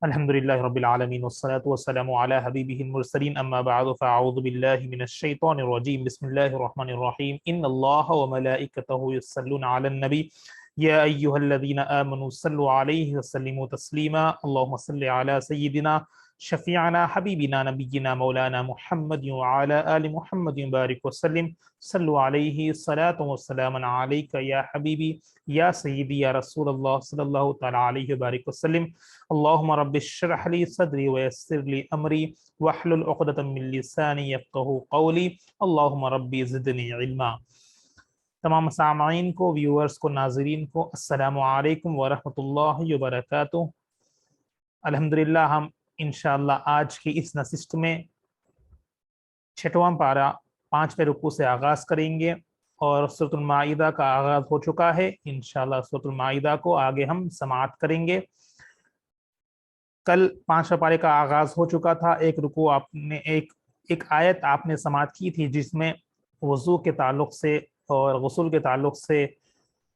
الحمدللہ رب العالمین والصلاة والسلام علی حبیبہ المرسلین اما بعد فاعوذ باللہ من الشیطان الرجیم بسم اللہ الرحمن الرحیم ان اللہ وملائکتہ یصلون علی النبی یا ایہا الذین آمنوا صلوا علیہ وسلموا تسلیما اللہم صل علی سیدنا شفیعنا حبیبنا نبینا مولانا محمد وعلی آل محمد بارک وسلم صلو علیہ صلاۃ وسلام علیک یا حبیبی یا سیدی یا رسول اللہ صلی اللہ تعالی علیہ وبارک وسلم اللہم رب اشرح لی صدری ویسر لی امری واحلل عقدۃ من لسانی یفقہوا قولی اللہم ربی زدنی علما۔ تمام سامعین کو، ویورز کو، ناظرین کو السلام علیکم ورحمۃ اللہ وبرکاتہ۔ الحمدللہ ہم انشاءاللہ آج کی اس نشست میں 6واں پارہ 5ویں رکوع سے آغاز کریں گے اور سورۃ المائدہ کا آغاز ہو چکا ہے۔ انشاءاللہ سورۃ المائدہ کو آگے ہم سماعت کریں گے۔ کل 5ویں پارے کا آغاز ہو چکا تھا، ایک رکوع آپ نے ایک آیت آپ نے سماعت کی تھی جس میں وضو کے تعلق سے اور غسل کے تعلق سے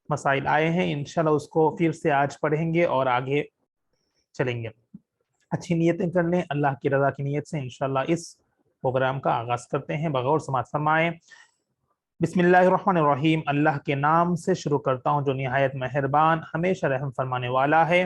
مسائل آئے ہیں۔ انشاءاللہ اس کو پھر سے آج پڑھیں گے اور آگے چلیں گے۔ اچھی نیتیں کر لیں، اللہ کی رضا کی نیت سے انشاءاللہ اس پروگرام کا آغاز کرتے ہیں۔ بغور سماعت فرمائیں۔ بسم اللہ الرحمن الرحیم، اللہ کے نام سے شروع کرتا ہوں جو نہایت مہربان ہمیشہ رحم فرمانے والا ہے۔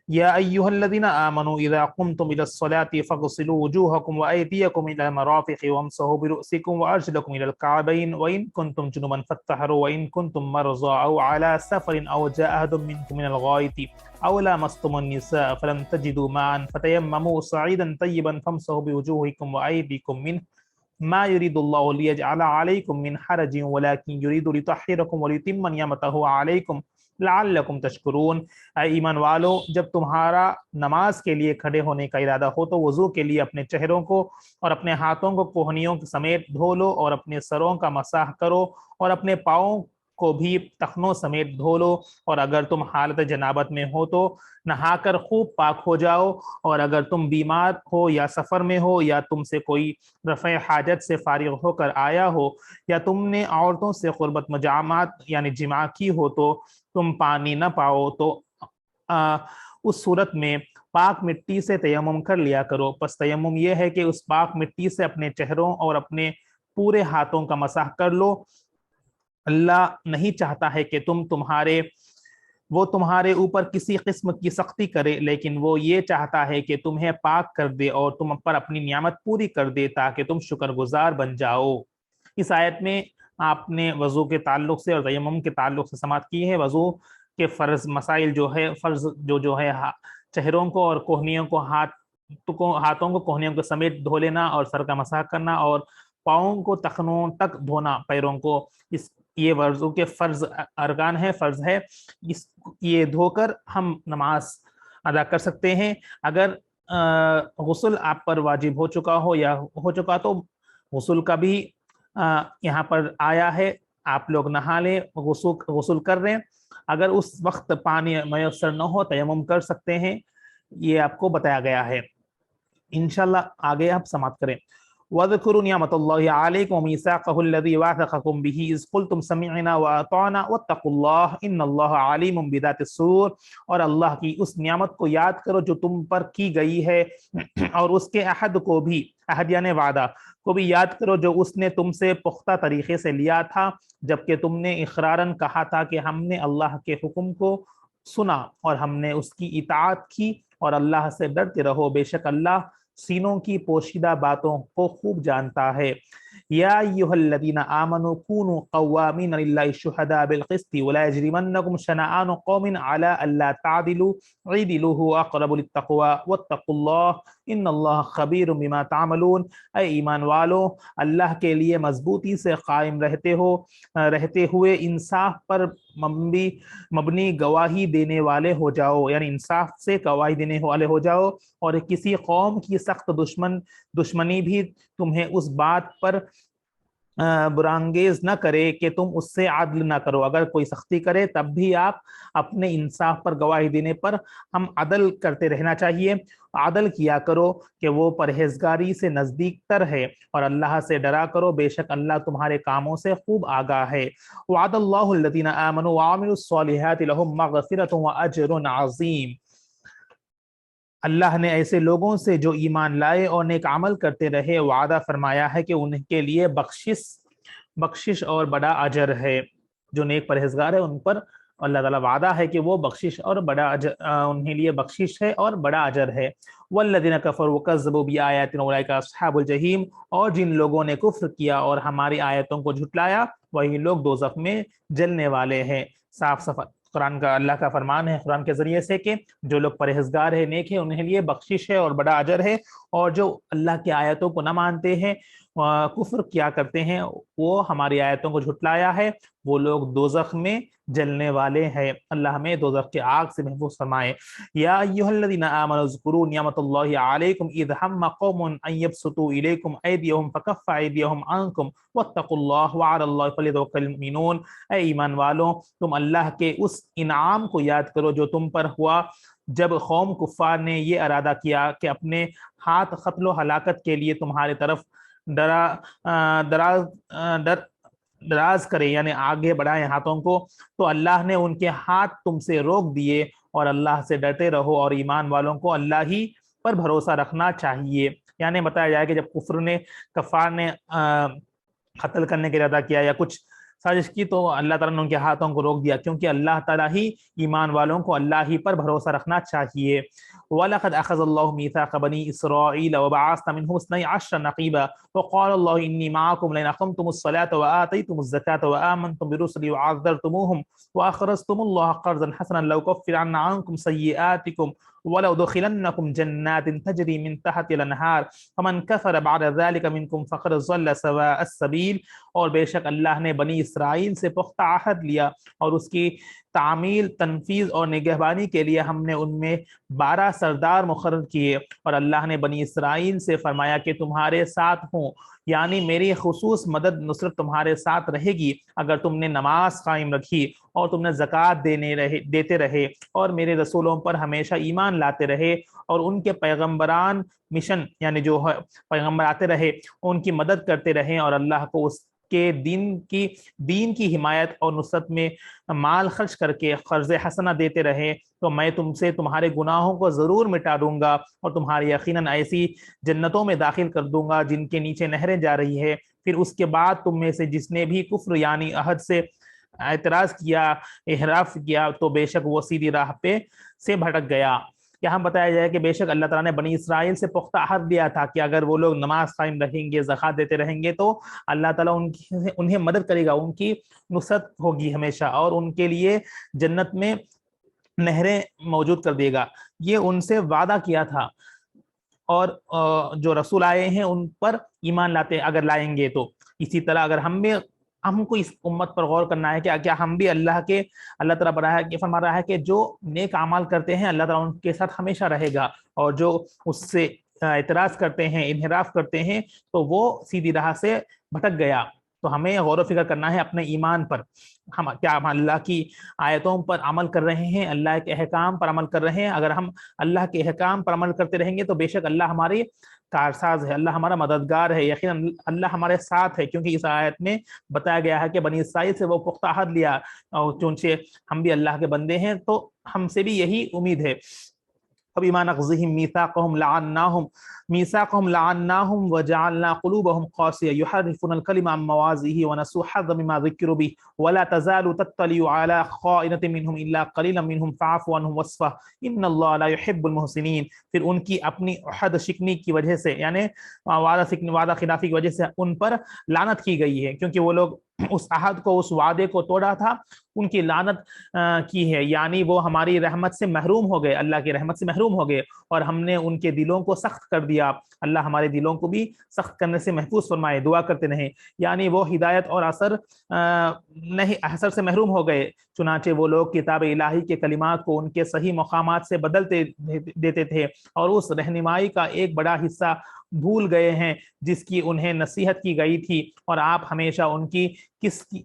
یا ایہا الذین آمنوا اذا قمتم الى الصلاة فاغسلوا وجوہکم وایدیکم الى المرافق وامسحوا برؤسکم وارجلکم الى الکعبین وان کنتم جنبا فاطہروا وان کنتم مرضی او علی سفر او جاء احد منکم من الغائط او لامستم النساء فلم تجدوا ماء فتیمموا صعیدا طیبا فامسحوا بوجوہکم وایدیکم منه ما يريد الله ليجعل عليكم من حرج ولكن يريد ليطهركم وليتم نعمته عليكم لعلكم تشکرون۔ اے ایمان والو، جب تمہارا نماز کے لیے کھڑے ہونے کا ارادہ ہو تو وضو کے لیے اپنے چہروں کو اور اپنے ہاتھوں کو کوہنیوں سمیت دھو لو اور اپنے سروں کا مسح کرو اور اپنے پاؤں کو بھی ٹخنوں سمیت دھو لو، اور اگر تم حالت جنابت میں ہو تو نہا کر خوب پاک ہو جاؤ، اور اگر تم بیمار ہو یا سفر میں ہو یا تم سے کوئی رفع حاجت سے فارغ ہو کر آیا ہو یا تم نے عورتوں سے قربت مجامعات یعنی جماع کی ہو تو تم پانی نہ پاؤ تو اس صورت میں پاک مٹی سے تیمم کر لیا کرو۔ پس تیمم یہ ہے کہ اس پاک مٹی سے اپنے چہروں اور اپنے پورے ہاتھوں کا مسح کر لو۔ اللہ نہیں چاہتا ہے کہ وہ تمہارے اوپر کسی قسم کی سختی کرے، لیکن وہ یہ چاہتا ہے کہ تمہیں پاک کر دے اور تم پر اپنی نعمت پوری کر دے تاکہ تم شکر گزار بن جاؤ۔ اس آیت میں آپ نے وضو کے تعلق سے اور تیمم کے تعلق سے سماعت کی ہے۔ وضو کے فرض مسائل جو ہے، فرض جو ہے چہروں کو اور کوہنیوں کو ہاتھوں کو کوہنیوں کو سمیت دھو لینا اور سر کا مسح کرنا اور پاؤں کو ٹخنوں تک دھونا، پیروں کو، یہ وضو کے فرض ارکان ہے، فرض ہے۔ یہ دھو کر ہم نماز ادا کر سکتے ہیں۔ اگر غسل آپ پر واجب ہو چکا ہو یا ہو چکا تو غسل کا بھی یہاں پر آیا ہے، آپ لوگ نہا لیں، غسل کر رہے ہیں۔ اگر اس وقت پانی میسر نہ ہو تیمم کر سکتے ہیں، یہ آپ کو بتایا گیا ہے۔ انشاءاللہ آگے آپ سماعت کریں۔ وَاذْكُرُوا نِعْمَةَ اللَّهِ عَلَيْكُمْ وَمِيثَاقَهُ الَّذِي وَاثَقَكُم بِهِ إِذْ قُلْتُمْ سَمِعْنَا وَأَطَعْنَا وَاتَّقُوا اللَّهَ إِنَّ اللَّهَ عَلِيمٌ بِذَاتِ الصُّدُورِ، اور اللہ کی اس نعمت کو یاد کرو جو تم پر کی گئی ہے، اور اس کے عہد کو بھی، عہد یعنی وعدہ کو بھی یاد کرو جو اس نے تم سے پختہ طریقے سے لیا تھا، جبکہ تم نے اقراراً کہا تھا کہ ہم نے اللہ کے حکم کو سنا اور ہم نے اس کی اطاعت کی، اور اللہ سے ڈرتے رہو، بے شک اللہ سینوں کی پوشیدہ باتوں کو خوب جانتا ہے۔ یا ایھا الذین آمنوا کونوا قوامین للہ شہداء بالقسط ولا یجرمنکم شنآن قوم علی الا تعدلوا اعدلوا هو اقرب للتقوی واتقوا اللہ ان اللہ خبیر بما تعملون۔ اے ایمان والو، اللہ کے لیے مضبوطی سے قائم رہتے ہوئے انصاف پر مبنی گواہی دینے والے ہو جاؤ، یعنی انصاف سے گواہی دینے والے ہو جاؤ، اور کسی قوم کی سخت دشمنی بھی تمہیں اس بات پر برانگیز نہ کرے کہ تم اس سے عدل نہ کرو۔ اگر کوئی سختی کرے تب بھی آپ اپنے انصاف پر گواہی دینے پر ہم عدل کرتے رہنا چاہیے، عدل کیا کرو کہ وہ پرہیزگاری سے نزدیک تر ہے، اور اللہ سے ڈرا کرو، بے شک اللہ تمہارے کاموں سے خوب آگاہ ہے۔ وعد اللہ الذین آمنوا وعملوا الصالحات لهم مغفرۃ واجر عظیم۔ اللہ نے ایسے لوگوں سے جو ایمان لائے اور نیک عمل کرتے رہے وعدہ فرمایا ہے کہ ان کے لیے بخشش اور بڑا اجر ہے۔ جو نیک پرہیزگار ہے ان پر اللہ تعالیٰ وعدہ ہے کہ وہ بخشش اور بڑا اجر، انہیں لیے بخشش ہے اور بڑا اجر ہے۔ والذین کفروا وکذبوا بآیاتنا اولئک اصحاب الجحیم، اور جن لوگوں نے کفر کیا اور ہماری آیتوں کو جھٹلایا وہی لوگ دوزخ میں جلنے والے ہیں۔ صاف صفا قرآن کا اللہ کا فرمان ہے قرآن کے ذریعے سے کہ جو لوگ پرہیزگار ہیں، نیک ہیں، انہیں لیے بخشش ہے اور بڑا اجر ہے، اور جو اللہ کی آیتوں کو نہ مانتے ہیں، کفر کیا کرتے ہیں، وہ ہماری آیتوں کو جھٹلایا ہے، وہ لوگ دوزخ میں جلنے والے ہیں۔ اللہ ہمیں دوزخ کے آگ سے محفوظ فرمائے۔ یا ایھا الذین آمنوا اذکروا نعمت اللہ علیکم اذ ہم قوم ان یبسطوا الیکم ایدیہم فکف ایدیہم عنکم واتقوا اللہ وعلی اللہ فلیتوکل المؤمنون۔ اے ایمان والوں، تم اللہ کے اس انعام کو یاد کرو جو تم پر ہوا جب قوم کفار نے یہ ارادہ کیا کہ اپنے ہاتھ قتل و ہلاکت کے لیے تمہارے طرف دراز کرے، یعنی آگے بڑھائے ہاتھوں کو، تو اللہ نے ان کے ہاتھ تم سے روک دیے، اور اللہ سے ڈرتے رہو، اور ایمان والوں کو اللہ ہی پر بھروسہ رکھنا چاہیے۔ یعنی بتایا جائے کہ جب کفار نے قتل کرنے کا ارادہ کیا یا کچھ سازش کی، تو اللہ تعالیٰ نے ان کے ہاتھوں کو روک دیا، کیونکہ اللہ تعالیٰ ہی ایمان والوں کو اللہ ہی پر بھروسہ رکھنا چاہیے۔ وَلَقَدْ أَخَذَ اللَّهُ مِيثَاقَ بَنِي إِسْرَائِيلَ وَبَعَثْنَا مِنْهُمُ اثْنَيْ عَشْرَ نَقِيبًا وَقَالَ اللَّهُ إِنِّي مَعَكُمْ لَئِنْ أَقَمْتُمُ الصَّلَاةَ وَآتَيْتُمُ الزَّكَاةَ وَآمَنْتُمْ بِرُسُلِي وَعَزَّرْتُمُوهُمْ وَأَقْرَضْتُمُ اللَّهَ قَرْضًا حَسَنًا لَأُكَفِّرَنَّ عَنْكُمْ سَيِّئَاتِكُمْ وَلَأُدْخِلَنَّكُمْ جَنَّاتٍ تَجْرِي مِنْ تَحْتِهَا الْأَنْهَارُ فَمَنْ كَفَرَ بَعْدَ ذَلِكَ مِنْكُمْ فَقَدْ ضَلَّ سَوَاءَ السَّبِيلِ۔ اور بے شک اللہ نے بنی اسرائیل سے پختہ عہد لیا، اور اس کی تعمیل، تنفیذ اور نگہبانی کے لیے ہم نے ان میں 12 سردار مقرر کیے، اور اللہ نے بنی اسرائیل سے فرمایا کہ تمہارے ساتھ ہوں، یعنی میری خصوص مدد نصرت تمہارے ساتھ رہے گی اگر تم نے نماز قائم رکھی، اور تم نے زکوٰۃ دیتے رہے، اور میرے رسولوں پر ہمیشہ ایمان لاتے رہے، اور ان کے پیغمبران مشن، یعنی جو پیغمبر آتے رہے ان کی مدد کرتے رہے، اور اللہ کو اس کے دین کی حمایت اور نصرت میں مال خرچ کر کے قرض حسنہ دیتے رہے، تو میں تم سے تمہارے گناہوں کو ضرور مٹا دوں گا، اور تمہاری یقیناً ایسی جنتوں میں داخل کر دوں گا جن کے نیچے نہریں جا رہی ہے۔ پھر اس کے بعد تم میں سے جس نے بھی کفر یعنی عہد سے اعتراض کیا، انحراف کیا، تو بے شک وہ سیدھی راہ پہ سے بھٹک گیا۔ یہاں بتایا جائے کہ بے شک اللہ تعالیٰ نے بنی اسرائیل سے پختہ عہد دیا تھا کہ اگر وہ لوگ نماز قائم رکھیں گے، زکوٰۃ دیتے رہیں گے، تو اللہ تعالیٰ انہیں مدد کرے گا، ان کی نصرت ہوگی ہمیشہ، اور ان کے لیے جنت میں نہریں موجود کر دے گا۔ یہ ان سے وعدہ کیا تھا، اور جو رسول آئے ہیں ان پر ایمان لاتے اگر لائیں گے تو اسی طرح اگر ہم کو اس امت پر غور کرنا ہے کہ کیا ہم بھی اللہ تعالیٰ فرما رہا ہے کہ جو نیک اعمال کرتے ہیں اللہ تعالیٰ ان کے ساتھ ہمیشہ رہے گا، اور جو اس سے اعتراض کرتے ہیں، انحراف کرتے ہیں، تو وہ سیدھی راہ سے بھٹک گیا۔ تو ہمیں غور و فکر کرنا ہے اپنے ایمان پر، کیا ہم اللہ کی آیتوں پر عمل کر رہے ہیں، اللہ کے احکام پر عمل کر رہے ہیں۔ اگر ہم اللہ کے احکام پر عمل کرتے رہیں گے تو بے شک اللہ ہماری کارساز ہے، اللہ ہمارا مددگار ہے، یقیناً اللہ ہمارے ساتھ ہے، کیونکہ اس آیت میں بتایا گیا ہے کہ بنی اسرائیل سے وہ پختہ عہد لیا، اور چونچہ ہم بھی اللہ کے بندے ہیں تو ہم سے بھی یہی امید ہے۔ فبما نقضهم ميثاقهم لعناهم وجعلنا قلوبهم قاسية يحرفون الكلم عن مواضعه ونسوا حظا مما ذكروا به ولا تزال تطلع على خائنة منهم إلا قليلا منهم فاعف عنهم واصفح إن الله لا يحب المحسنين۔ پھر ان کی اپنی عہد شکنی کی وجہ سے، یعنی وعدہ خلافی کی وجہ سے ان پر لعنت کی گئی ہے، کیونکہ وہ لوگ اس عہد کو، اس وعدے کو توڑا تھا، ان کی لعنت کی ہے، یعنی وہ ہماری رحمت سے محروم ہو گئے، اللہ کی رحمت سے محروم ہو گئے، اور ہم نے ان کے دلوں کو سخت کر دیا۔ اللہ ہمارے دلوں کو بھی سخت کرنے سے محفوظ فرمائے، دعا کرتے رہیں، یعنی وہ ہدایت اور اثر سے محروم ہو گئے۔ چنانچہ وہ لوگ کتاب الہی کے کلمات کو ان کے صحیح مقامات سے بدلتے دیتے تھے، اور اس رہنمائی کا ایک بڑا حصہ بھول گئے ہیں جس کی انہیں نصیحت کی گئی تھی، اور آپ ہمیشہ ان کی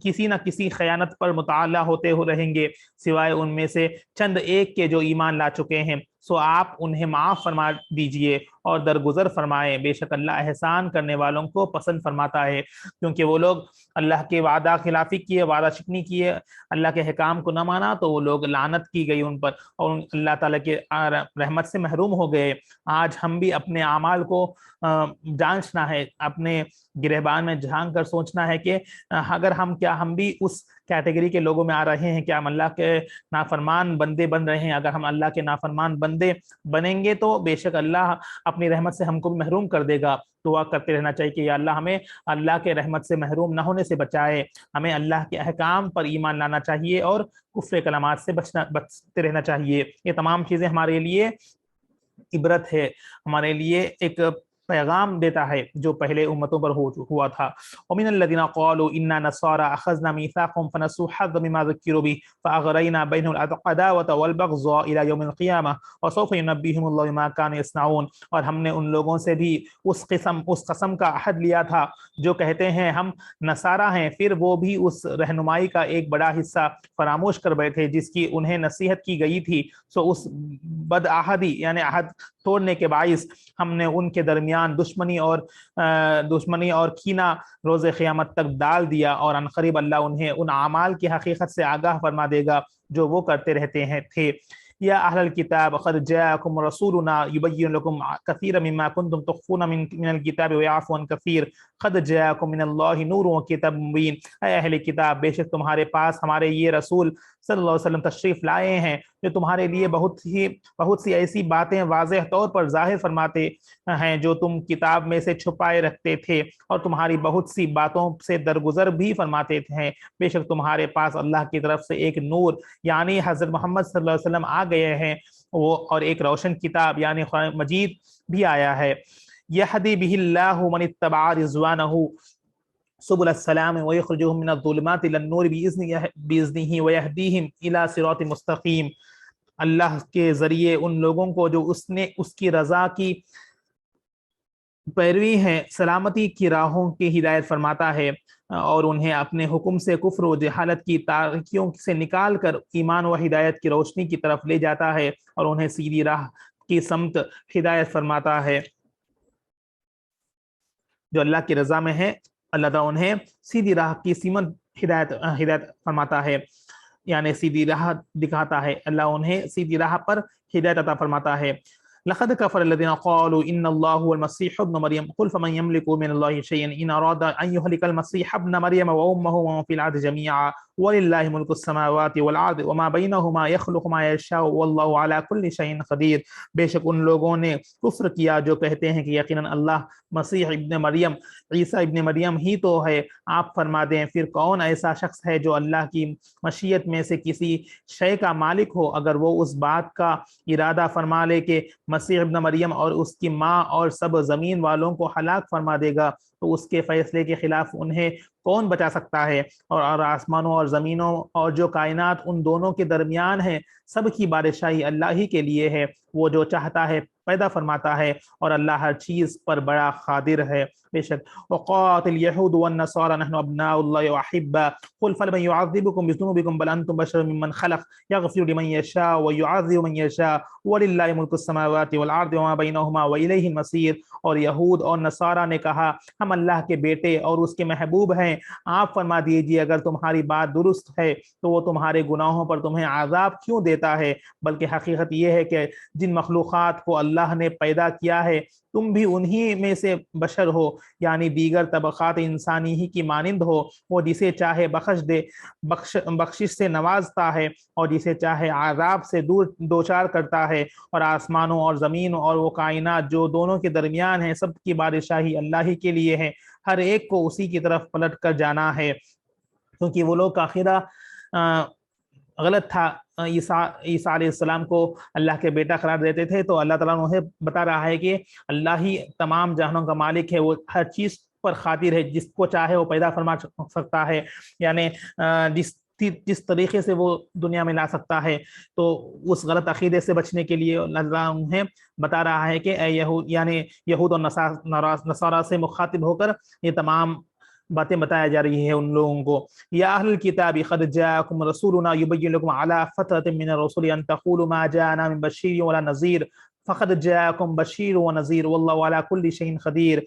کسی نہ کسی خیانت پر مطلع ہوتے رہیں گے، سوائے ان میں سے چند ایک کے جو ایمان لا چکے ہیں۔ سو آپ انہیں معاف فرما دیجئے اور درگزر فرمائیں، بے شک اللہ احسان کرنے والوں کو پسند فرماتا ہے۔ کیونکہ وہ لوگ اللہ کے وعدہ خلافی کیے، وعدہ شکنی کیے، اللہ کے حکام کو نہ مانا تو وہ لوگ لعنت کی گئی ان پر، اور اللہ تعالیٰ کے رحمت سے محروم ہو گئے۔ آج ہم بھی اپنے اعمال کو جانچنا ہے، اپنے گریبان میں جھانک کر سوچنا ہے کہ اگر ہم بھی اس کیٹیگری کے لوگوں میں آ رہے ہیں، کیا ہم اللہ کے نافرمان بندے بن رہے ہیں؟ اگر ہم اللہ کے نافرمان بندے بنیں گے تو بے شک اللہ اپنی رحمت سے ہم کو بھی محروم کر دے گا۔ دعا کرتے رہنا چاہیے کہ یا اللہ ہمیں اللہ کے رحمت سے محروم نہ ہونے سے بچائے، ہمیں اللہ کے احکام پر ایمان لانا چاہیے اور کفر کلمات سے بچتے رہنا چاہیے۔ یہ تمام چیزیں ہمارے لیے عبرت ہے، ہمارے لیے ایک پیغام دیتا ہے جو پہلے امتوں پر ہوا تھا۔ وَمِنَ الَّذِينَ قَالُوا إِنَّا نَصَارَىٰ أَخَذْنَا مِيثَاقَهُمْ فَنَسُوا حَظًّا مِّمَّا ذُكِّرُوا بِهِ فَأَغْرَيْنَا بَيْنَهُمُ الْعَدَاوَةَ وَالْبَغْضَاءَ إِلَىٰ يَوْمِ الْقِيَامَةِ وَسَوْفَ يُنَبِّئُهُمُ اللَّهُ بِمَا كَانُوا يَصْنَعُونَ۔ اور ہم نے ان لوگوں سے بھی اس قسم کا عہد لیا تھا جو کہتے ہیں ہم نصارہ ہیں، پھر وہ بھی اس رہنمائی کا ایک بڑا حصہ فراموش کر بیٹھے جس کی انہیں نصیحت کی گئی تھی۔ سو اس بد عہدی یعنی عہد توڑنے کے باعث ہم نے ان کے درمیان دشمنی اور کینہ روز قیامت تک ڈال دیا، اور عنقریب اللہ انہیں ان اعمال کی حقیقت سے آگاہ فرما دے گا جو وہ کرتے رہتے تھے۔ یا اہل الکتاب قد جاءکم رسولنا یبین لکم کثیرا مما کنتم تخفون من الکتاب ویعفو عن کثیر قد جاءکم من اللہ نور وکتاب مبین۔ اے اہل کتاب، بے شک تمہارے پاس ہمارے یہ رسول صلی اللہ علیہ وسلم تشریف لائے ہیں جو تمہارے لیے بہت سی ایسی باتیں واضح طور پر ظاہر فرماتے ہیں جو تم کتاب میں سے چھپائے رکھتے تھے، اور تمہاری بہت سی باتوں سے درگزر بھی فرماتے ہیں۔ بے شک تمہارے پاس اللہ کی طرف سے ایک نور یعنی حضرت محمد صلی اللہ علیہ وسلم آ گئے ہیں، وہ اور ایک روشن کتاب یعنی قرآن مجید بھی آیا ہے۔ یہدی بہ اللہ من اتبع رضوانہ سبل السلام ویخرجہم من الظلمات الی النور باذنہ ویہدیہم الی صراط مستقیم۔ اللہ کے ذریعے ان لوگوں کو جو اس کی رضا کی پیروی ہے سلامتی کی راہوں کی ہدایت فرماتا ہے، اور انہیں اپنے حکم سے کفر و جہالت کی تاریکیوں سے نکال کر ایمان و ہدایت کی روشنی کی طرف لے جاتا ہے، اور انہیں سیدھی راہ کی سمت ہدایت فرماتا ہے۔ جو اللہ کی رضا میں ہے اللہ تعالیٰ انہیں سیدھی راہ کی سمت ہدایت فرماتا ہے، یعنی سیدھی راہ دکھاتا ہے، اللہ انہیں سیدھی راہ پر ہدایت عطا فرماتا ہے۔ لقد كفر الذين قالوا ان الله هو المسيح ابن مريم قل فمن يملك من الله شيئا ان اراد ان يهلك المسيح ابن مريم وامه ومن في الارض جميعا ولله ملك السماوات والارض وما بينهما يخلق ما يشاء والله على كل شيء قدير۔ بے شک ان لوگوں نے کفر کیا جو کہتے ہیں کہ یقیناً اللہ مسیح ابن مریم عیسیٰ ابن مریم ہی تو ہے۔ آپ فرما دیں پھر کون ایسا شخص ہے جو اللہ کی مشیت میں سے کسی شے کا مالک ہو، اگر وہ اس بات کا ارادہ فرما لے کہ مسیح ابن مریم اور اس کی ماں اور سب زمین والوں کو ہلاک فرما دے گا، تو اس کے فیصلے کے خلاف انہیں کون بچا سکتا ہے؟ اور آسمانوں اور زمینوں اور جو کائنات ان دونوں کے درمیان ہے سب کی بادشاہی اللہ ہی کے لیے ہے، وہ جو چاہتا ہے پیدا فرماتا ہے، اور اللہ ہر چیز پر بڑا قادر ہے۔ بے شک وقاتل اليهود والنصارى نحن ابناء الله واحباء قل فلمن يعذبكم بذنوبكم بل انتم بشر ممن خلق يغفر لمن يشاء ويعذب من يشاء ولله ملك السماوات والارض وما بينهما واليه المصير۔ اور یہود اور نصارہ نے کہا ہم اللہ کے بیٹے اور اس کے محبوب ہیں۔ آپ فرما دیجیے اگر تمہاری بات درست ہے تو وہ تمہارے گناہوں پر تمہیں عذاب کیوں دیتا ہے؟ بلکہ حقیقت یہ ہے کہ جن مخلوقات کو اللہ نے پیدا کیا ہے تم بھی انہی میں سے بشر ہو، یعنی دیگر طبقات انسانی ہی کی مانند ہو۔ وہ جسے چاہے بخشش سے نوازتا ہے اور جسے چاہے عذاب سے دوچار کرتا ہے، اور آسمانوں اور زمینوں اور وہ کائنات جو دونوں کے درمیان ہیں سب کی بادشاہی اللہ ہی کے لیے ہے، ہر ایک کو اسی کی طرف پلٹ کر جانا ہے۔ کیونکہ وہ لوگ کا عقیدہ غلط تھا، عیسیٰ علیہ السلام کو اللہ کے بیٹا قرار دیتے تھے، تو اللہ تعالیٰ انہیں بتا رہا ہے کہ اللہ ہی تمام جہانوں کا مالک ہے، وہ ہر چیز پر قادر ہے، جس کو چاہے وہ پیدا فرما سکتا ہے، یعنی جس طریقے سے وہ دنیا میں لا سکتا ہے۔ تو اس غلط عقیدے سے بچنے کے لیے اللہ انہیں بتا رہا ہے کہ اے یہود، یعنی یہود اور نصارہ سے مخاطب ہو کر یہ تمام باتیں بتایا جا رہی ہے ان لوگوں کو. یا اہل الکتاب قد جاءکم رسولنا یبین لکم علی فترۃ من الرسل ان تقولوا ما جاءنا من بشیر ولا نذیر فقد جاءکم بشیر ونذیر واللہ علی کل شیء قدیر.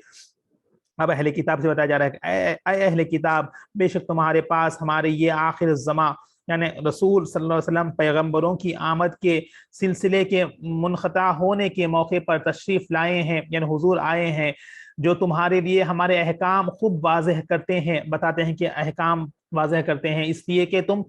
اب اہل کتاب سے بتایا جا رہا ہے کہ اے اہل کتاب، بے شک تمہارے پاس ہمارے یہ آخر الزماں یعنی رسول صلی اللہ علیہ وسلم پیغمبروں کی آمد کے سلسلے کے منقطع ہونے کے موقع پر تشریف لائے ہیں، یعنی حضور آئے ہیں، جو تمہارے لیے ہمارے احکام خوب واضح کرتے ہیں، بتاتے ہیں کہ احکام واضح کرتے ہیں، اس لیے کہ تم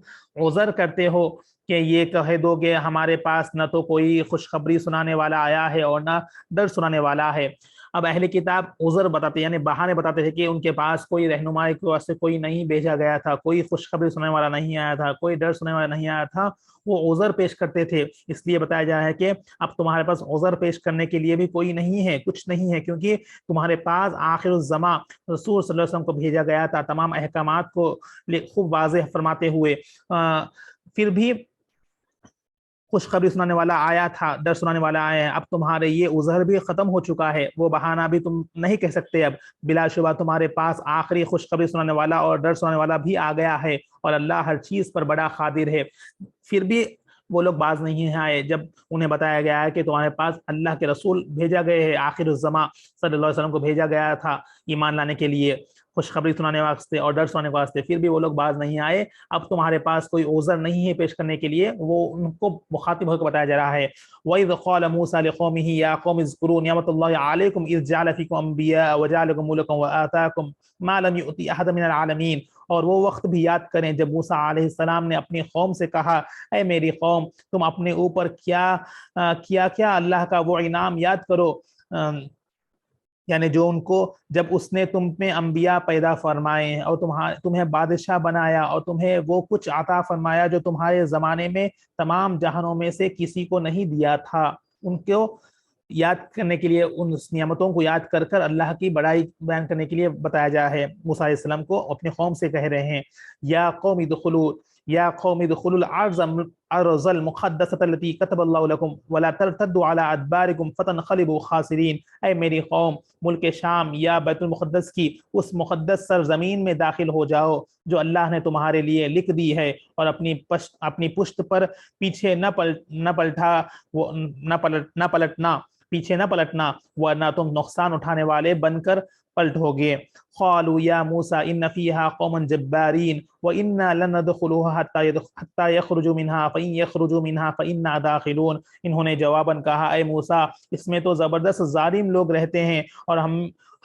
عذر کرتے ہو کہ یہ کہہ دو کہ ہمارے پاس نہ تو کوئی خوشخبری سنانے والا آیا ہے اور نہ ڈر سنانے والا ہے. اب اہل کتاب عذر بتاتے یعنی بہانے بتاتے تھے کہ ان کے پاس کوئی رہنمائی کے واسطے کوئی نہیں بھیجا گیا تھا، کوئی خوشخبری سنانے والا نہیں آیا تھا، کوئی ڈر سنانے والا نہیں آیا تھا، وہ عذر پیش کرتے تھے. اس لیے بتایا جا رہا ہے کہ اب تمہارے پاس عذر پیش کرنے کے لیے بھی کوئی نہیں ہے، کچھ نہیں ہے، کیونکہ تمہارے پاس آخر الزماں رسول صلی اللہ علیہ وسلم کو بھیجا گیا تھا تمام احکامات کو خوب واضح فرماتے ہوئے. پھر بھی خوشخبری سنانے والا آیا تھا، ڈر سنانے والا آیا ہے. اب تمہارے یہ عذر بھی ختم ہو چکا ہے، وہ بہانہ بھی تم نہیں کہہ سکتے. اب بلا شبہ تمہارے پاس آخری خوشخبری سنانے والا اور ڈر سنانے والا بھی آ گیا ہے، اور اللہ ہر چیز پر بڑا قادر ہے. پھر بھی وہ لوگ باز نہیں آئے جب انہیں بتایا گیا ہے کہ تمہارے پاس اللہ کے رسول بھیجا گئے ہیں، آخر الزماں صلی اللہ علیہ وسلم کو بھیجا گیا تھا ایمان لانے کے لیے، خوشخبری سنانے واسطے اور ڈر سنانے واسطے. پھر بھی وہ لوگ باز نہیں آئے. اب تمہارے پاس کوئی عذر نہیں ہے پیش کرنے کے لیے. وہ ان کو مخاطب ہو کر بتایا جا رہا ہے وَإِذْ قَالَ مُوسَىٰ لِقَوْمِهِ يَا قَوْمِ اذْكُرُوا نِعْمَةَ اللَّهِ عَلَيْكُمْ إِذْ جَعَلَ فِيكُمْ أَنْبِيَاءَ وَجَعَلَكُمْ مُلُوكًا وَآتَاكُمْ مَا لَمْ يُؤْتِ أَحَدًا مِنَ الْعَالَمِينَ. اور وہ وقت بھی یاد کریں جب موسیٰ علیہ السلام نے اپنی قوم سے کہا اے میری قوم، تم اپنے اوپر کیا اللہ کا وہ انعام یاد کرو، یعنی جو ان کو جب اس نے تم میں انبیاء پیدا فرمائے اور تمہیں بادشاہ بنایا اور تمہیں وہ کچھ عطا فرمایا جو تمہارے زمانے میں تمام جہانوں میں سے کسی کو نہیں دیا تھا. ان کو یاد کرنے کے لیے، ان نعمتوں کو یاد کر کر اللہ کی بڑائی بیان کرنے کے لیے بتایا جا ہے. موسیٰ علیہ السلام کو اپنی قوم سے کہہ رہے ہیں یا قوم ادخلوا الارض المقدسۃ التي كتب اللہ لكم ولا ترتدوا على ادباركم فتنقلبوا خاسرین. اے میری قوم، ملک شام یا بیت المقدس کی اس مقدس سرزمین میں داخل ہو جاؤ جو اللہ نے تمہارے لیے لکھ دی ہے، اور اپنی پشت پر پیچھے پیچھے نہ پلٹنا ورنہ تم نقصان اٹھانے والے بن کر پلٹو گے. قالوا یا موسیٰ ان فیہا قوما جبارین وَإِنَّا لَن نَدْخُلُوهَا حَتَّى يَخْرُجُوا مِنْهَا فَإِن يَخْرُجُوا مِنْهَا فَإِنَّا دَاخِلُونَ. انہوں نے جواباً کہا اے موسیٰ، اس میں تو زبردست ظالم لوگ رہتے ہیں اور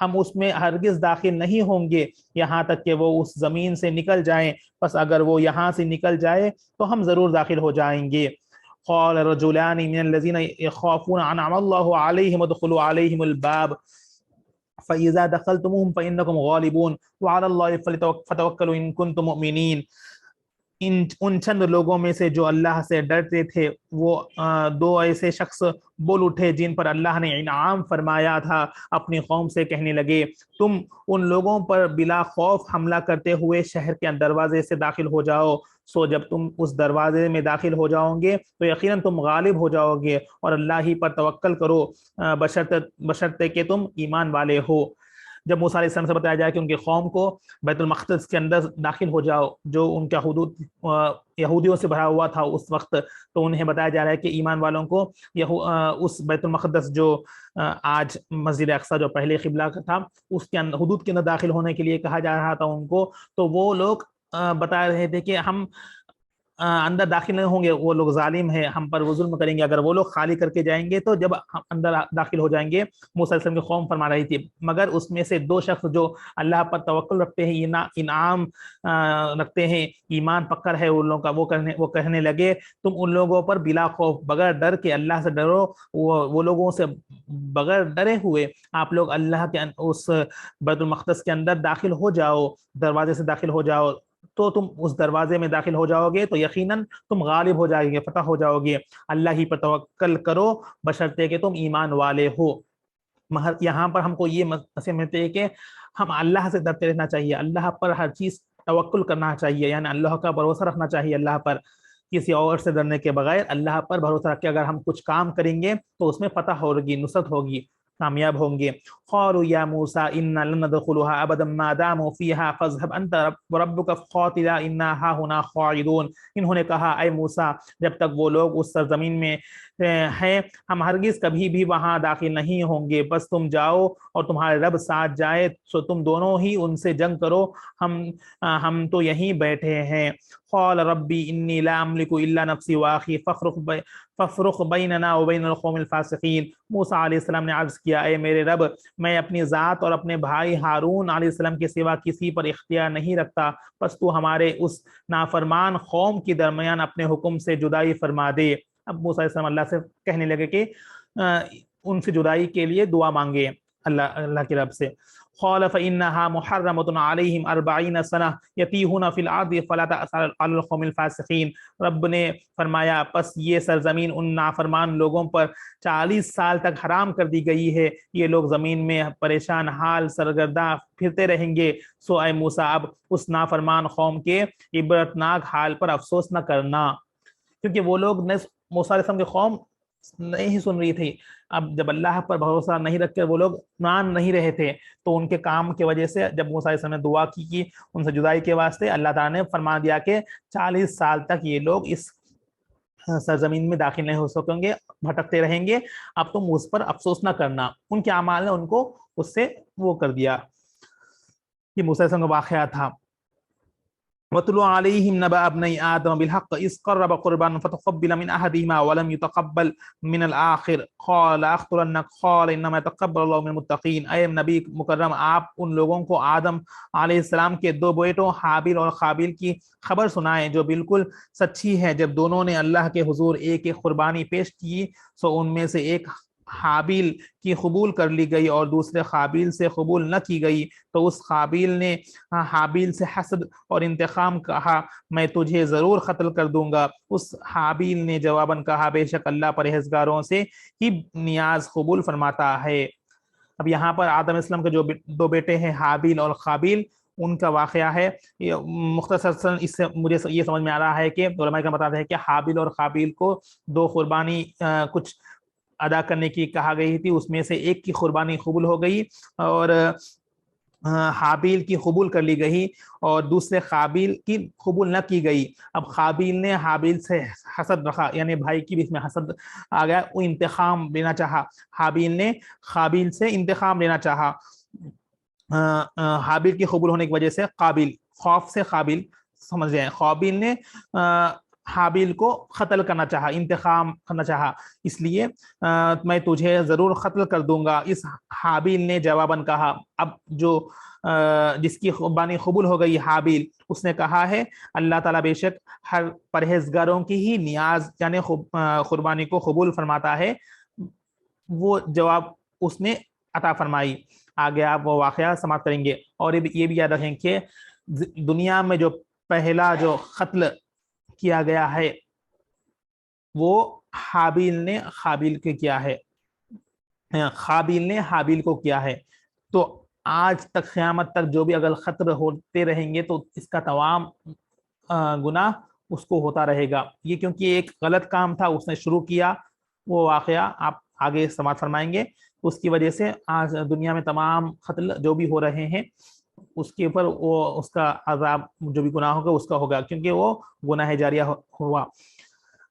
ہم اس میں ہرگز داخل نہیں ہوں گے یہاں تک کہ وہ اس زمین سے نکل جائیں. بس اگر وہ یہاں سے نکل جائے تو ہم ضرور داخل ہو جائیں گے. قال رجلان من الذين يخافون انعم الله عليهم ادخلوا عليهم الباب فإذا دخلتموهم فإنكم غالبون وعلى الله فتوكلوا إن كنتم مؤمنين. ان چند لوگوں میں سے جو اللہ سے ڈرتے تھے وہ دو ایسے شخص بول اٹھے جن پر اللہ نے انعام فرمایا تھا. اپنی قوم سے کہنے لگے تم ان لوگوں پر بلا خوف حملہ کرتے ہوئے شہر کے دروازے سے داخل ہو جاؤ. سو جب تم اس دروازے میں داخل ہو جاؤ گے تو یقیناً تم غالب ہو جاؤ گے، اور اللہ ہی پر توکل کرو بشرطے کہ تم ایمان والے ہو. جب موسیٰ علیہ السلام سے بتایا جائے کہ ان کی قوم کو بیت المقدس کے اندر داخل ہو جاؤ جو ان کا حدود یہودیوں سے بھرا ہوا تھا اس وقت، تو انہیں بتایا جا رہا ہے کہ ایمان والوں کو اس بیت المقدس جو آج مسجد اقصی جو پہلے قبلہ تھا اس کے حدود کے اندر داخل ہونے کے لیے کہا جا رہا تھا ان کو. تو وہ لوگ بتا رہے تھے کہ ہم اندر داخل نہیں ہوں گے، وہ لوگ ظالم ہیں، ہم پر وہ ظلم کریں گے. اگر وہ لوگ خالی کر کے جائیں گے تو جب ہم اندر داخل ہو جائیں گے. موسیٰ علیہ السلام کی قوم فرما رہی تھی مگر اس میں سے دو شخص جو اللہ پر توکل رکھتے ہیں، انعام رکھتے ہیں، ایمان پکڑ ہے ان لوگوں کا، وہ کہنے لگے تم ان لوگوں پر بلا خوف بغیر ڈر کے اللہ سے ڈرو. وہ لوگوں سے بغیر ڈرے ہوئے آپ لوگ اللہ کے اس بیت المقدس کے اندر داخل ہو جاؤ، دروازے سے داخل ہو جاؤ. تو تم اس دروازے میں داخل ہو جاؤ گے تو یقیناً تم غالب ہو جائے گے، فتح ہو جاؤ گے. اللہ ہی پر توکل کرو بشرطے کہ تم ایمان والے ہو. یہاں پر ہم کو یہ سمجھتے ہیں کہ ہم اللہ سے ڈرتے رہنا چاہیے، اللہ پر ہر چیز توکل کرنا چاہیے، یعنی اللہ کا بھروسہ رکھنا چاہیے. اللہ پر کسی اور سے ڈرنے کے بغیر اللہ پر بھروسہ رکھ کے اگر ہم کچھ کام کریں گے تو اس میں فتح ہوگی، نصرت ہوگی. کامیاب ہوں گے۔ قالوا یا موسیٰ انا لن ندخلها ابدا ما داموا فیہا فاذهب انت وربک فقاتلا انا ہاہنا قاعدون۔ انہوں نے کہا اے موسیٰ جب تک وہ لوگ اس سرزمین میں ہیں ہم ہرگز کبھی بھی وہاں داخل نہیں ہوں گے، بس تم جاؤ اور تمہارے رب ساتھ جائے سو تم دونوں ہی ان سے جنگ کرو، ہم تو یہیں بیٹھے ہیں۔ قال ربی انی لا املک الا نفسی واخی فافرق بیننا وبین القوم الفاسقین۔ موسیٰ علیہ السلام نے عرض کیا اے میرے رب میں اپنی ذات اور اپنے بھائی ہارون علیہ السلام کے سوا کسی پر اختیار نہیں رکھتا، پس تو ہمارے اس نافرمان قوم کے درمیان اپنے حکم سے جدائی فرما دے۔ اب موسیٰ علیہ السلام اللہ سے کہنے لگے کہ ان سے جدائی کے لیے دعا مانگے اللہ کے رب سے۔ قال فإنها محرمة عليهم 40 سنة يتيهون في الأرض فلا تأس على القوم الفاسقين۔ رب نے فرمایا پس یہ سرزمین ان نافرمان لوگوں پر 40 سال تک حرام کر دی گئی ہے، یہ لوگ زمین میں پریشان حال سرگرداں پھرتے رہیں گے، سو اے موسیٰ اب اس نافرمان قوم کے عبرتناک حال پر افسوس نہ کرنا، کیونکہ وہ لوگ موسیٰ علیہ السلام کی قوم نہیں سن رہی تھی۔ اب جب اللہ پر بھروسہ نہیں رکھ کر وہ لوگ مان نہیں رہے تھے تو ان کے کام کی وجہ سے جب موسیٰ علیہ السلام نے دعا کی ان سے جدائی کے واسطے، اللہ تعالیٰ نے فرما دیا کہ 40 سال تک یہ لوگ اس سرزمین میں داخل نہیں ہو سکیں گے، بھٹکتے رہیں گے، اب تم اس پر افسوس نہ کرنا۔ ان کے اعمال نے ان کو اس سے وہ کر دیا۔ یہ موسیٰ علیہ السلام کا واقعہ تھا۔ وَاتْلُ عَلَيْهِمْ نَبَأَ ابْنَيْ آدَمَ بِالْحَقِّ إِذْ قَرَّبَ قُرْبَانًا فَتُقُبِّلَ مِنْ أَحَدِهِمَا وَلَمْ يُتَقَبَّلْ مِنَ الْآخِرِ قَالَ لَأَقْتُلَنَّكَ قَالَ إِنَّمَا يَتَقَبَّلُ اللَّهُ مِنَ الْمُتَّقِينَ۔ اے نبی مکرم آپ ان لوگوں کو آدم علیہ السلام کے 2 بیٹوں حابیل اور قابیل کی خبر سنائیں جو بالکل سچی ہے۔ جب دونوں نے اللہ کے حضور ایک قربانی پیش کی سو ان میں سے ایک حابیل کی قبول کر لی گئی اور دوسرے قابیل سے قبول نہ کی گئی، تو اس قابیل نے حابیل سے حسد اور انتقام کہا میں تجھے ضرور قتل کر دوں گا۔ اس حابیل نے جواباً کہا بے شک اللہ پرہیزگاروں سے ہی نیاز قبول فرماتا ہے۔ اب یہاں پر آدم علیہ السلام کے جو 2 بیٹے ہیں حابیل اور قابیل، ان کا واقعہ ہے مختصر، اس سے مجھے یہ سمجھ میں آ رہا ہے کہ علماء کا بتاتے ہیں کہ حابیل اور قابیل کو 2 قربانی کچھ ادا کرنے کی کہا گئی تھی، اس میں سے ایک کی قربانی قبول ہو گئی اور حابیل کی قبول کر لی گئی اور دوسرے قابیل کی قبول نہ کی گئی۔ اب قابیل نے حابیل سے حسد رکھا، یعنی بھائی کی بھی اس میں حسد آ گیا، وہ انتقام لینا چاہا، حابیل نے قابیل سے انتقام لینا چاہا۔ حابیل کی قبول ہونے کی وجہ سے قابیل، خوف سے قابیل سمجھ گئے، قابیل نے حابیل کو قتل کرنا چاہا، انتقام کرنا چاہا، اس لیے میں تجھے ضرور قتل کر دوں گا۔ اس حابیل نے جواباً کہا، اب جو جس کی قربانی قبول ہو گئی حابیل، اس نے کہا ہے اللہ تعالیٰ بے شک ہر پرہیزگاروں کی ہی نیاز یعنی قربانی کو قبول فرماتا ہے، وہ جواب اس نے عطا فرمائی۔ آگے آپ وہ واقعہ سماعت کریں گے۔ اور یہ بھی یاد رکھیں کہ دنیا میں جو پہلا جو قتل کیا گیا ہے وہ حابیل نے قابیل کے کیا ہے، قابیل نے حابیل کو کیا ہے۔ تو آج تک قیامت تک جو بھی اگر قتل ہوتے رہیں گے تو اس کا تمام گناہ اس کو ہوتا رہے گا، یہ کیونکہ ایک غلط کام تھا اس نے شروع کیا، وہ واقعہ آپ آگے سماعت فرمائیں گے۔ اس کی وجہ سے آج دنیا میں تمام قتل جو بھی ہو رہے ہیں اس کے اوپر وہ اس کا عذاب جو بھی گناہ ہوگا اس کا ہوگا، کیونکہ وہ گناہ جاریہ ہوا۔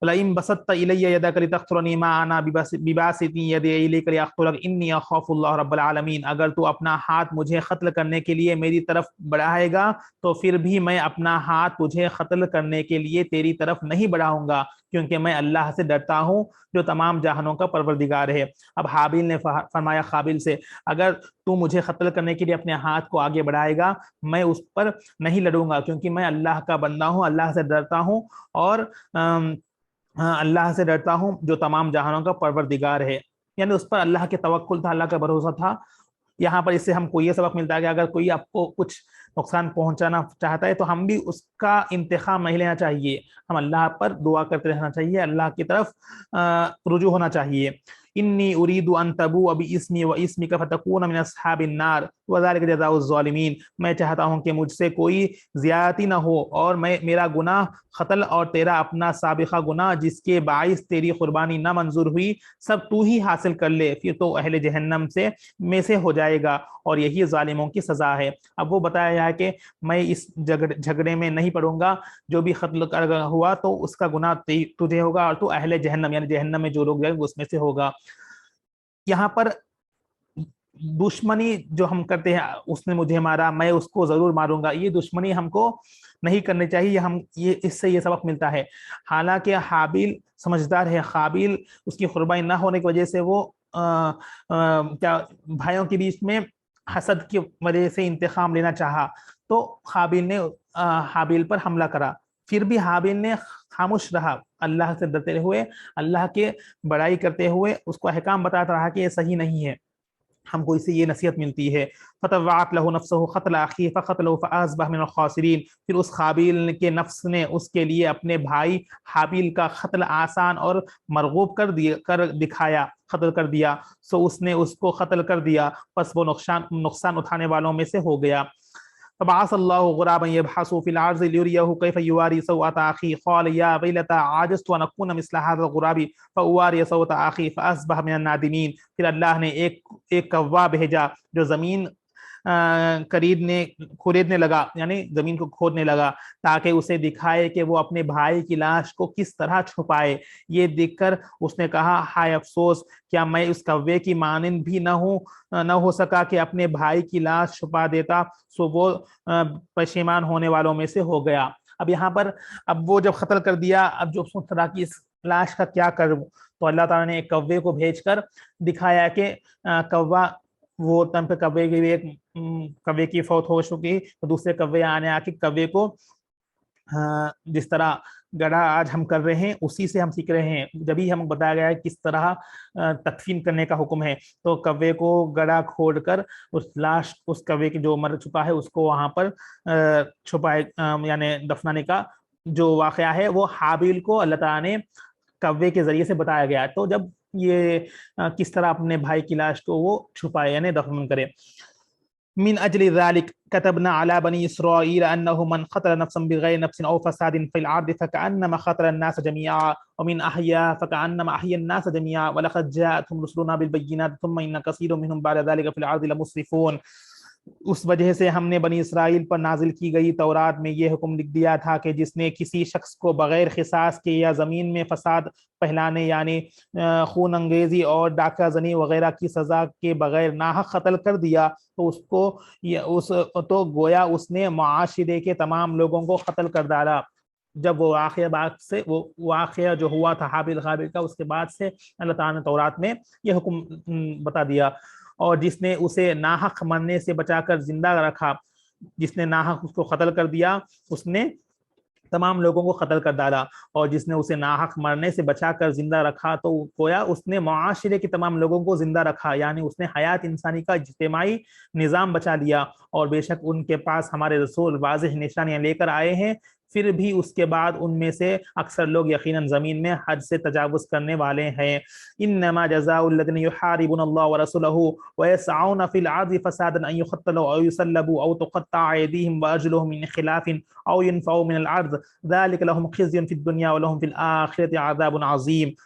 لئن بسطت الی یدک لتقتلنی ما انا بباسط یدی الیک لاقتلک انی اخاف اللہ رب العالمین۔ اگر تو اپنا ہاتھ مجھے قتل کرنے کے لیے میری طرف بڑھائے گا تو پھر بھی میں اپنا ہاتھ تجھے قتل کرنے کے لیے تیری طرف نہیں بڑھاؤں گا، کیونکہ میں اللہ سے ڈرتا ہوں جو تمام جہانوں کا پروردگار ہے۔ اب حابیل نے فرمایا قابیل سے اگر تو مجھے قتل کرنے کے لیے اپنے ہاتھ کو آگے بڑھائے گا میں اس پر نہیں لڑوں گا، کیونکہ میں اللہ کا بندہ ہوں، اللہ سے ڈرتا ہوں اور اللہ سے ڈرتا ہوں جو تمام جہانوں کا پروردگار ہے، یعنی اس پر اللہ کے توکل تھا، اللہ کا بھروسہ تھا۔ یہاں پر اس سے ہم کو یہ سبق ملتا ہے کہ اگر کوئی آپ کو کچھ نقصان پہنچانا چاہتا ہے تو ہم بھی اس کا انتخاب نہیں لینا چاہیے، ہم اللہ پر دعا کرتے رہنا چاہیے، اللہ کی طرف رجوع ہونا چاہیے۔ انی اريد ان تبوء باسمی واسمک فتکون من اصحاب النار وذلک جزاء الظالمین، میں چاہتا ہوں کہ مجھ سے کوئی زیادتی نہ ہو اور میرا گناہ قتل اور تیرا اپنا سابقہ گناہ جس کے باعث تیری قربانی نہ منظور ہوئی سب تو ہی حاصل کر لے، پھر تو اہل جہنم میں سے ہو جائے گا اور یہی ظالموں کی سزا ہے۔ اب وہ بتایا ہے کہ میں اس جھگڑے میں نہیں پڑوں گا، جو بھی قتل ہوا تو اس کا گناہ تجھے ہوگا اور تو اہل جہنم یعنی جہنم میں جو لوگ جائیں گے اس میں سے ہوگا۔ یہاں پر دشمنی جو ہم کرتے ہیں، اس نے مجھے مارا میں اس کو ضرور ماروں گا، یہ دشمنی ہم کو نہیں کرنی چاہیے، اس سے یہ سبق ملتا ہے۔ حالانکہ حابیل سمجھدار ہے، قابیل اس کی قربانی نہ ہونے کی وجہ سے وہ کیا بھائیوں کے بیچ میں حسد کی وجہ سے انتقام لینا چاہا، تو قابیل نے حابیل پر حملہ کرا، پھر بھی حابیل نے خاموش رہا، اللہ سے ڈرتے ہوئے، اللہ کے بڑائی کرتے ہوئے اس کو احکام بتاتا رہا کہ یہ صحیح نہیں ہے۔ ہم کو اس سے یہ نصیحت ملتی ہے۔ فطوعت له نفسه قتل اخيه فقتله فاصبح من الخاسرین، پھر اس قابیل کے نفس نے اس کے لیے اپنے بھائی حابیل کا قتل آسان اور مرغوب کر دکھایا، قتل کر دیا، سو اس نے اس کو قتل کر دیا، پس وہ نقصان اٹھانے والوں میں سے ہو گیا۔ فبعث الله غرابا يبحث في الارض ليريه كيف يواري سوءة اخيه قال يا ويلتى عجزت ان اكون مثل هذا الغراب فاواري سوءة اخي فاصبح من النادمين، پھر اللہ نے ایک کوا بھیجا جو زمین کھودنے لگا، یعنی زمین کو کھودنے لگا تاکہ اسے دکھائے کہ وہ اپنے بھائی کی لاش کو کس طرح چھپائے۔ یہ دیکھ کر اس نے کہا ہائے افسوس، کیا میں اس کوے کی مانند بھی نہ ہو سکا کہ اپنے بھائی کی لاش چھپا دیتا، سو وہ پشیمان ہونے والوں میں سے ہو گیا۔ اب یہاں پر اب وہ جب قتل کر دیا، اب جو سوچ رہا کہ اس لاش کا کیا کروں، تو اللہ تعالیٰ نے ایک کوے کو بھیج کر دکھایا کہ کوا وہ تم پہ کوے کی فوت ہو چکی، تو دوسرے کوے آنے آ کے کوے کو جس طرح گڑھا آج ہم کر رہے ہیں اسی سے ہم سیکھ رہے ہیں، جبھی ہم بتایا گیا ہے کس طرح تدفین کرنے کا حکم ہے، تو کوے کو گڑھا کھود کر اس لاش اس کوے کی جو مر چکا ہے اس کو وہاں پر چھپائے یعنی دفنانے کا جو واقعہ ہے وہ حابیل کو اللہ تعالیٰ نے کوے کے ذریعے سے بتایا گیا، تو جب یہ کس طرح اپنے بھائی کی لاش کو وہ چھپائے یعنی دفن کرے۔ من اجل ذلك كتبنا على بني اسرائيل انه من قتل نفسا بغير نفس او فساد في الارض فكانما قتل الناس جميعا ومن احيا فكانما احيا الناس جميعا ولقد جاءتهم رسلنا بالبينات ثم ان كثير منهم بعد ذلك في الارض لمسرفون۔ اس وجہ سے ہم نے بنی اسرائیل پر نازل کی گئی تورات میں یہ حکم لکھ دیا تھا کہ جس نے کسی شخص کو بغیر قصاص کے یا زمین میں فساد پھیلانے یعنی خون انگیزی اور ڈاکہ زنی وغیرہ کی سزا کے بغیر ناحق قتل کر دیا تو گویا اس نے معاشرے کے تمام لوگوں کو قتل کر ڈالا۔ جب وہ واقعہ جو ہوا تھا حابیل قابیل کا، اس کے بعد سے اللہ تعالیٰ نے تورات میں یہ حکم بتا دیا، اور جس نے اسے ناحق مرنے سے بچا کر زندہ رکھا، جس نے ناحق اس کو قتل کر دیا اس نے تمام لوگوں کو قتل کر ڈالا، اور جس نے اسے ناحق مرنے سے بچا کر زندہ رکھا تو گویا اس نے معاشرے کے تمام لوگوں کو زندہ رکھا، یعنی اس نے حیات انسانی کا اجتماعی نظام بچا لیا۔ اور بے شک ان کے پاس ہمارے رسول واضح نشانیاں لے کر آئے ہیں، پھر بھی اس کے بعد ان میں سے اکثر لوگ یقیناً زمین میں حد سے تجاوز کرنے والے ہیں۔ انما جزاء الذين يحاربون الله ورسوله ويسعون في الارض فسادا ان يقتلوا او يصلبوا او تقطع ايديهم وارجلهم من خلاف او ينفوا من الارض ذلك لهم خزي في الدنيا ولهم في الاخره عذاب عظيم۔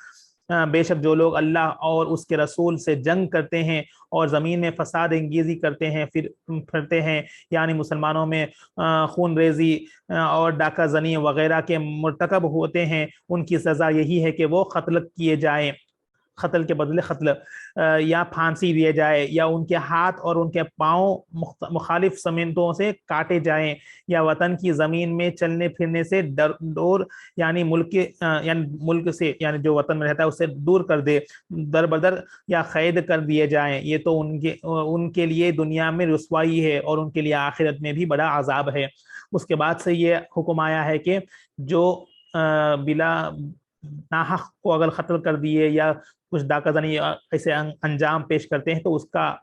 بے شک جو لوگ اللہ اور اس کے رسول سے جنگ کرتے ہیں اور زمین میں فساد انگیزی کرتے ہیں پھرتے ہیں، یعنی مسلمانوں میں خون ریزی اور ڈاکہ زنی وغیرہ کے مرتکب ہوتے ہیں، ان کی سزا یہی ہے کہ وہ قتل کیے جائیں، قتل کے بدلے قتل، یا پھانسی دیے جائے، یا ان کے ہاتھ اور ان کے پاؤں مخالف سمتوں سے کاٹے جائیں، یا وطن کی زمین میں چلنے پھرنے سے دور یعنی ملک سے یعنی جو وطن میں رہتا ہے اس سے دور کر دے، در بدر یا قید کر دیے جائیں، یہ تو ان کے لیے دنیا میں رسوائی ہے اور ان کے لیے آخرت میں بھی بڑا عذاب ہے۔ اس کے بعد سے یہ حکم آیا ہے کہ جو بلا ناحق کو اگر قتل کر دیے یا کچھ ڈاکہ زنی ایسے انجام پیش کرتے ہیں تو اس کا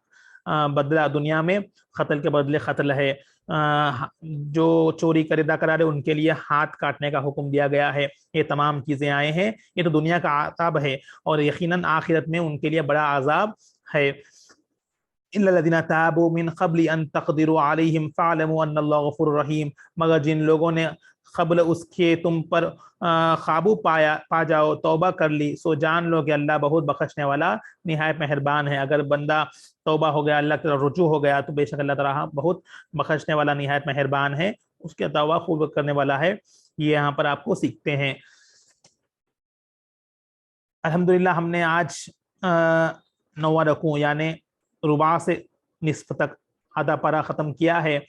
بدلہ دنیا میں قتل کے بدلے قتل ہے۔ جو چوری کا ردہ قرار ہے ان کے لیے ہاتھ کاٹنے کا حکم دیا گیا ہے. یہ تمام چیزیں آئے ہیں. یہ تو دنیا کا عذاب ہے اور یقیناً آخرت میں ان کے لیے بڑا عذاب ہے. الا الذين تابوا من قبل ان تقدروا عليهم فاعلموا ان الله غفور رحیم. مگر جن لوگوں نے قبل اس کے تم پر قابو پا جاؤ توبہ کر لی سو جان لو کہ اللہ بہت بخشنے والا نہایت مہربان ہے. اگر بندہ توبہ ہو گیا، اللہ کی طرف رجوع ہو گیا، تو بے شک اللہ تعالیٰ بہت بخشنے والا نہایت مہربان ہے، اس کے توبہ خوب کرنے والا ہے. یہ یہاں پر آپ کو سیکھتے ہیں. الحمدللہ ہم نے آج 9واں رکوع یعنی رباع سے نصف تک آدھا پارہ ختم کیا ہے.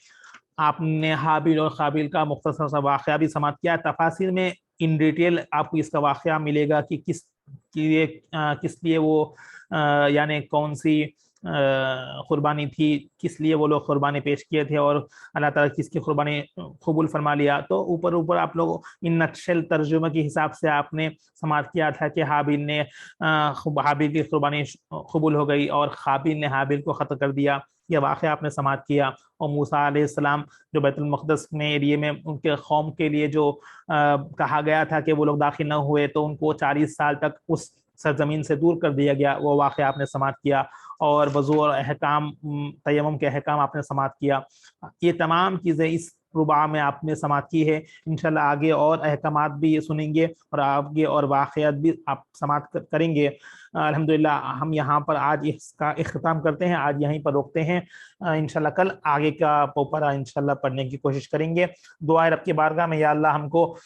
آپ نے حابیل اور قابیل کا مختصر سا واقعہ بھی سماعت کیا. تفاسیر میں ان ڈیٹیل آپ کو اس کا واقعہ ملے گا کہ کس لیے وہ یعنی کون سی قربانی تھی، کس لیے وہ لوگ قربانی پیش کیے تھے اور اللہ تعالیٰ کس کی قربانی قبول فرما لیا. تو اوپر آپ لوگ ان نقشل ترجمہ کے حساب سے آپ نے سماعت کیا تھا کہ حابیل کی قربانی قبول ہو گئی اور قابیل نے حابیل کو قتل کر دیا. یہ واقعہ آپ نے سماعت کیا. اور موسیٰ علیہ السلام جو بیت المقدس میں ایریے میں ان کے قوم کے لیے جو کہا گیا تھا کہ وہ لوگ داخل نہ ہوئے تو ان کو 40 سال تک اس سرزمین سے دور کر دیا گیا، وہ واقعہ آپ نے سماعت کیا. اور وضو اور احکام تیمم کے احکام آپ نے سماعت کیا. یہ تمام چیزیں اس ربع میں آپ نے سماعت کی ہے. انشاءاللہ آگے اور احکامات بھی سنیں گے اور آگے اور واقعات بھی آپ سماعت کریں گے. الحمدللہ ہم یہاں پر آج اس کا اختتام کرتے ہیں، آج یہیں پر روکتے ہیں. انشاءاللہ کل آگے کا پوپرا انشاءاللہ پڑھنے کی کوشش کریں گے. دعائے رب کی بارگاہ میں یا اللہ ہم کو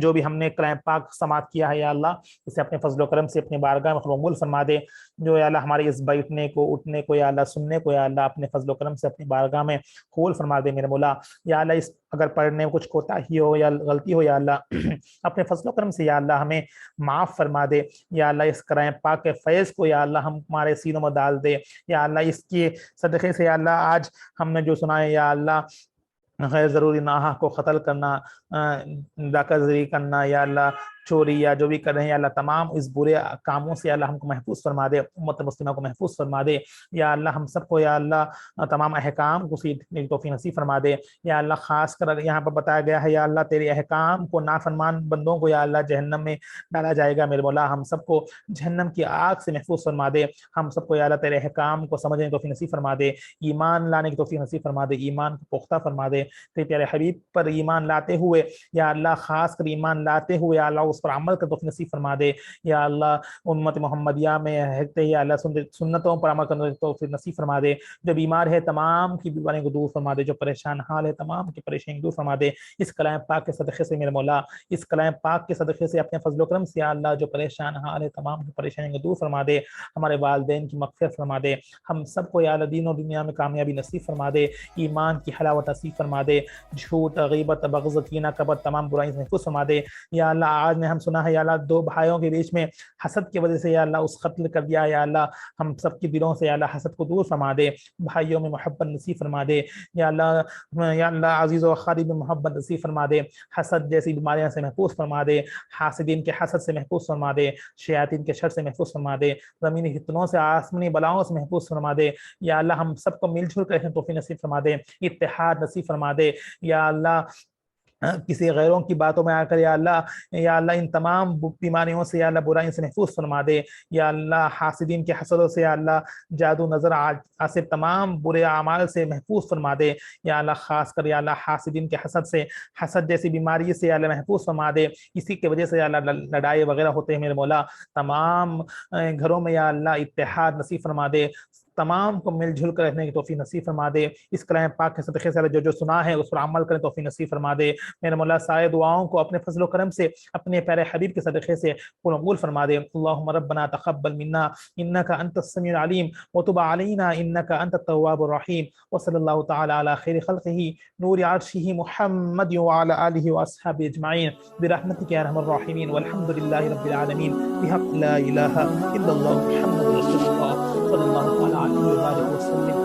جو بھی ہم نے کلام پاک سماعت کیا ہے یا اللہ اسے اپنے فضل و کرم سے اپنی بارگاہ میں قبول فرما دے. جو یا اللہ ہمارے اس بیٹھنے کو اٹھنے کو یا اللہ سننے کو یا اللہ اپنے فضل و کرم سے اپنی بارگاہ میں قبول فرما دے میرے مولا. یا اللہ اس اگر پڑھنے میں کچھ کوتاہی ہو یا غلطی ہو یا اللہ اپنے فضل و کرم سے یا اللہ ہمیں معاف فرما دے. یا اللہ اس کلام پاک کے فیض کو یا اللہ ہمارے سینوں میں ڈال دے. یا اللہ اس کے صدقے سے یا اللہ آج ہم نے جو سنا ہے یا اللہ غیر ضروری ناحق کو قتل کرنا، ڈاکہ زدی کرنا یا اللہ چوری یا جو بھی کر رہے ہیں یا اللہ تمام اس برے کاموں سے یا اللہ ہم کو محفوظ فرما دے، امت مسلمہ کو محفوظ فرما دے. یا اللہ ہم سب کو یا اللہ تمام احکام کو سیکھنے کی توفیق نصیب فرما دے. یا اللہ خاص کر یہاں پر بتایا گیا ہے یا اللہ تیرے احکام کو نافرمان بندوں کو یا اللہ جہنم میں ڈالا جائے گا. میرے مولا ہم سب کو جہنم کی آگ سے محفوظ فرما دے. ہم سب کو یا اللہ تیرے احکام کو سمجھنے کی توفیق نصیب فرما دے، ایمان لانے کی توفیق نصیب فرما دے، ایمان کو پختہ فرما دے. تیرے پیارے حبیب پر ایمان لاتے ہوئے یا اللہ خاص کر ایمان لاتے ہوئے یا اللہ اس پر عمل کا توفیق نصیب فرما دے. یا اللہ امت محمدیہ میں رہتے ہی اللہ سنتوں پر عمل کرنے کی توفیق نصیب فرما دے. جو بیمار ہے تمام کی بیماریوں کو دور فرما دے، جو پریشان حال ہے تمام کی پریشانی دور فرما دے. اس کلام پاک کے صدقے سے میرے مولا، اس کلام پاک کے صدقے سے اپنے فضل و کرم سے یا اللہ جو پریشان حال ہے تمام کی پریشانیوں کو دور فرما دے. ہمارے والدین کی مغفرت فرما دے. ہم سب کو یا اللہ دین و دنیا میں کامیابی نصیب فرما دے، ایمان کی حلاوت نصیب فرما دے، جھوٹ غیبت بغض کینہ کبت تمام برائیوں سے محفوظ فرما دے. یا اللہ آج نے ہم سنا ہے یا اللہ 2 بھائیوں کے بیچ میں حسد کی وجہ سے یا اللہ اس قتل کر دیا. یا اللہ ہم سب کے دلوں سے یا اللہ حسد کو دور فرما دے، بھائیوں میں محبت نصیب فرما دے. یا اللہ عزیز و خالد میں محبت نصیب فرما دے، حسد جیسی بیماریاں سے محفوظ فرما دے، حاسدین کے حسد سے محفوظ فرما دے، شیاطین کے شر سے محفوظ فرما دے، زمینی فتنوں سے آسمانی بلاؤں سے محفوظ فرما دے. یا اللہ ہم سب کو مل جل کر رہنے توفیق نصیب فرما دے، اتحاد نصیب فرما دے. یا اللہ کسی غیروں کی باتوں میں آ کر یا اللہ ان تمام بیماریوں سے یا اللہ برائیوں سے محفوظ فرما دے. یا اللہ حاسدین کے حسدوں سے یا اللہ جادو نظر آسر تمام برے اعمال سے محفوظ فرما دے. یا اللہ خاص کر یا اللہ حاسدین کے حسد سے، حسد جیسی بیماری سے یا اللہ محفوظ فرما دے. اسی کی وجہ سے یا اللہ لڑائی وغیرہ ہوتے ہیں میرے مولا، تمام گھروں میں یا اللہ اتحاد نصیب فرما دے، تمام کو مل جل کر رہنے کی توفیق نصیب فرما دے. اس کلام پاک کے صدقے سے جو سنا ہے اس پر عمل کرنے توفیق نصیب فرما دے. میرے مولا سارے دعاؤں کو اپنے فضل و کرم سے اپنے پیارے حبیب کے صدقے سے قبول فرما دے. اللهم ربنا تقبل منا انك انت السميع العليم وتب علينا انك انت التواب الرحيم. وصلى الله تعالى على خير خلقه نور عرشه محمد وعلى اله واصحابه اجمعين برحمتك يا ارحم الراحمين والحمد لله رب العالمين بحق لا اله الا الله محمد رسول الله صلى الله تعالى عليه وآله وسلم.